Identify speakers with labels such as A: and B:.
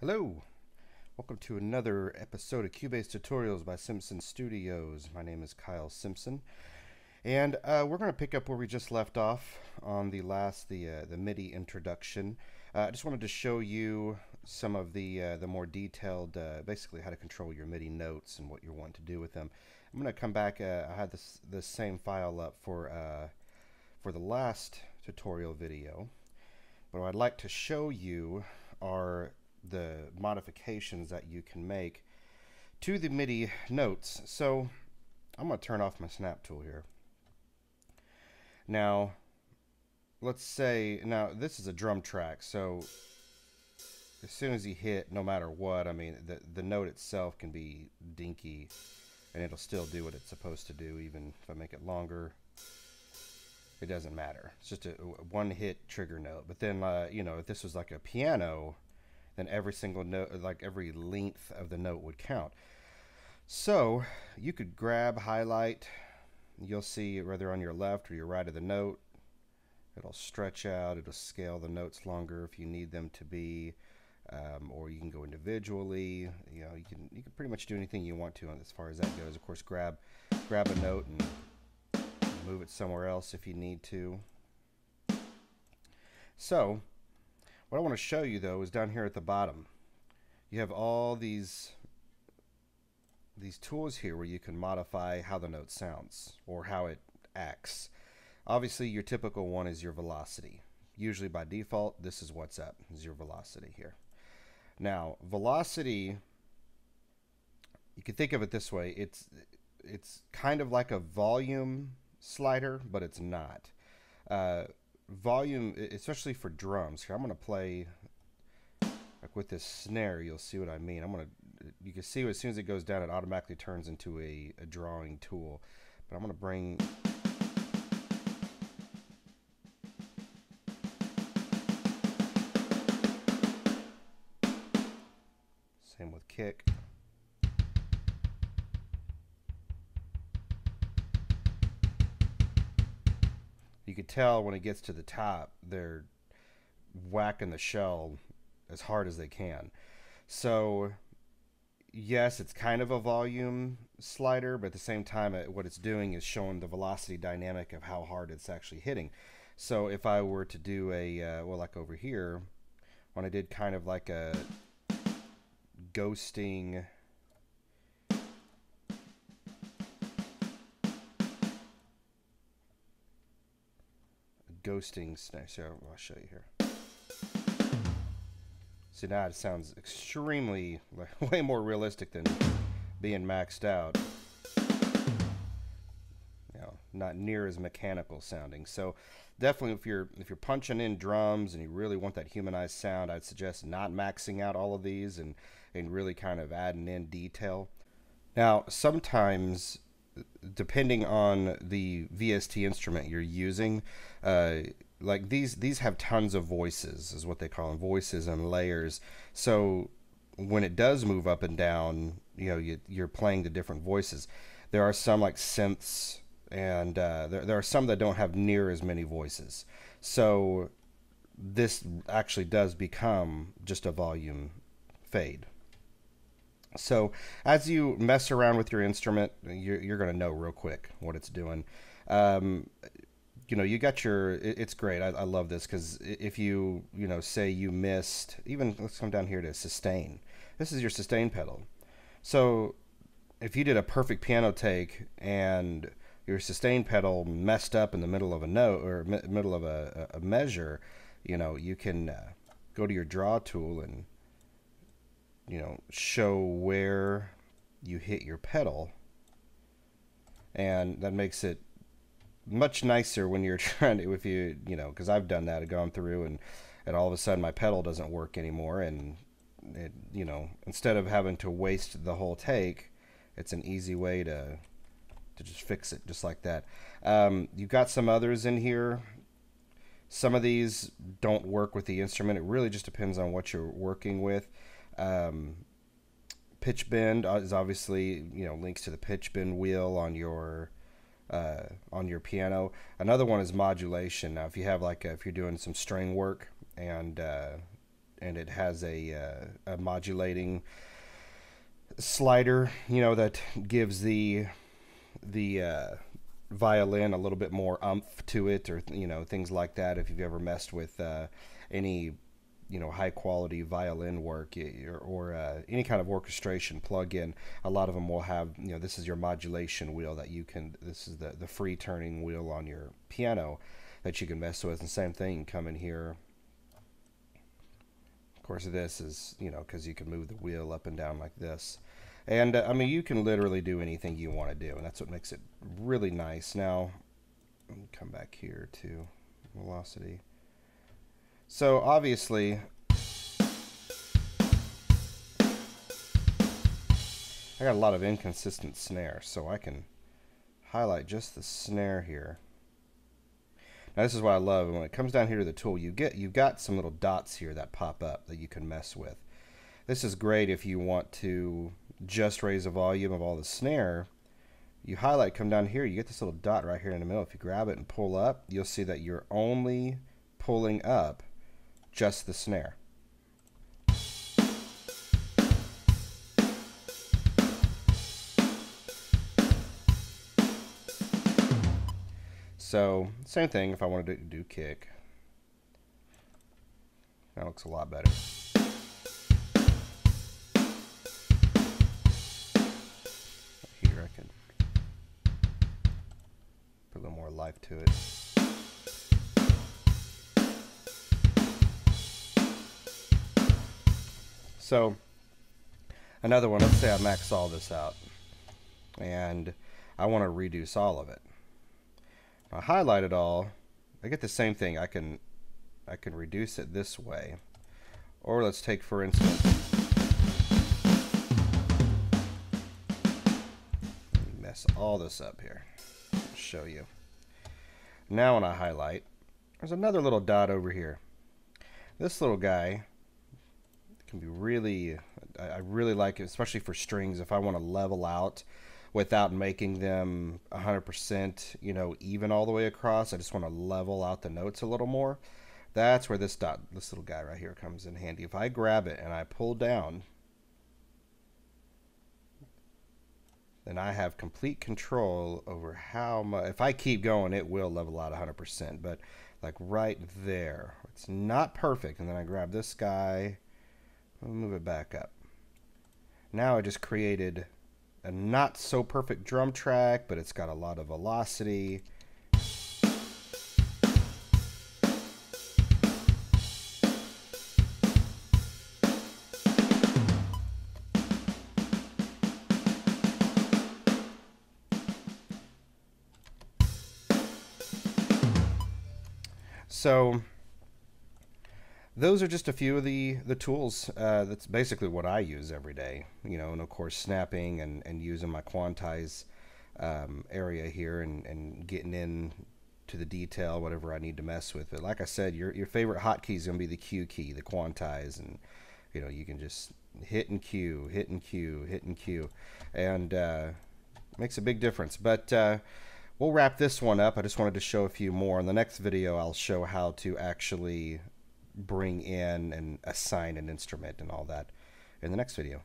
A: Hello, welcome to another episode of Cubase Tutorials by Simpson Studios. My name is Kyle Simpson, and we're going to pick up where we just left off on the MIDI introduction. I just wanted to show you some of the more detailed, basically how to control your MIDI notes and what you want to do with them. I'm going to come back. I had this same file up for the last tutorial video, but what I'd like to show you are the modifications that you can make to the MIDI notes. So I'm going to turn off my snap tool here. Now let's say, now this is a drum track, so as soon as you hit, no matter what, I mean the note itself can be dinky and it'll still do what it's supposed to do. Even if I make it longer, it doesn't matter. It's just a one hit trigger note. But then you know, if this was like a piano, then every single note, like every length of the note would count. So you could grab, highlight, you'll see whether on your left or your right of the note, it'll stretch out, it'll scale the notes longer if you need them to be, or you can go individually. You know, you can pretty much do anything you want to as far as that goes. Of course, grab a note and move it somewhere else if you need to. So what I want to show you though is down here at the bottom. You have all these tools here where you can modify how the note sounds or how it acts. Obviously your typical one is your velocity. Usually by default this is what's up, is your velocity here. Now velocity, you can think of it this way, it's kind of like a volume slider, but it's not. Volume, especially for drums. Here, I'm going to play like with this snare. You'll see what I mean. You can see as soon as it goes down, it automatically turns into a drawing tool. But I'm going to bring same with kick. You could tell when it gets to the top, they're whacking the shell as hard as they can. So yes, it's kind of a volume slider, but at the same time, what it's doing is showing the velocity dynamic of how hard it's actually hitting. So if I were to do a, well, like over here, when I did kind of like a ghosting, snare, so I'll show you here. So now it sounds extremely, way more realistic than being maxed out. You know, not near as mechanical sounding. So definitely if you're punching in drums and you really want that humanized sound, I'd suggest not maxing out all of these and really kind of adding in detail. Now sometimes, depending on the VST instrument you're using, like these have tons of voices, is what they call them, voices and layers. So when it does move up and down, you know, you're playing the different voices. There are some like synths, and there are some that don't have near as many voices. So this actually does become just a volume fade. So as you mess around with your instrument, you're going to know real quick what it's doing. You know, you got your, it's great. I love this because if you know, say you missed, even let's come down here to sustain. This is your sustain pedal. So if you did a perfect piano take and your sustain pedal messed up in the middle of a note or middle of a measure, you know, you can go to your draw tool and, you know, show where you hit your pedal, and that makes it much nicer when you're trying to, if you know, because I've done that, I've gone through and all of a sudden my pedal doesn't work anymore, and it, you know, instead of having to waste the whole take, it's an easy way to just fix it just like that. You've got some others in here. Some of these don't work with the instrument. It really just depends on what you're working with. Pitch bend is obviously, you know, links to the pitch bend wheel on your piano. Another one is modulation. Now, if you have like if you're doing some string work and and it has a modulating slider, you know, that gives the violin a little bit more umph to it, or you know, things like that. If you've ever messed with any, you know, high quality violin work, or any kind of orchestration plug-in, a lot of them will have, you know, this is your modulation wheel that you can, this is the free turning wheel on your piano that you can mess with. And same thing, come in here. Of course, this is, you know, because you can move the wheel up and down like this. And I mean, you can literally do anything you want to do, and that's what makes it really nice. Now, let me come back here to velocity. So obviously, I got a lot of inconsistent snares, so I can highlight just the snare here. Now this is what I love. When it comes down here to the tool, you've got some little dots here that pop up that you can mess with. This is great if you want to just raise the volume of all the snare. You highlight, come down here, you get this little dot right here in the middle. If you grab it and pull up, you'll see that you're only pulling up just the snare. So same thing if I wanted to do kick. That looks a lot better. Here I can put a little more life to it. So another one, let's say I max all this out and I want to reduce all of it. I highlight it all, I get the same thing. I can reduce it this way. Or let's take, for instance, mess all this up here. I'll show you. Now when I highlight, there's another little dot over here. This little guy can be really, I really like it, especially for strings. If I want to level out without making them 100%, you know, even all the way across, I just want to level out the notes a little more. That's where this dot, this little guy right here, comes in handy. If I grab it and I pull down, then I have complete control over how much. If I keep going, it will level out 100%. But like right there, it's not perfect. And then I grab this guy. I'll move it back up. Now I just created a not so perfect drum track, but it's got a lot of velocity. So those are just a few of the tools. That's basically what I use every day, you know, and of course snapping and using my quantize area here and getting in to the detail, whatever I need to mess with. But like I said, your favorite hotkey is going to be the Q key, the quantize, and you know, you can just hit and Q, hit and Q, hit and Q, and makes a big difference. But we'll wrap this one up. I just wanted to show a few more. In the next video, I'll show how to actually bring in and assign an instrument and all that in the next video.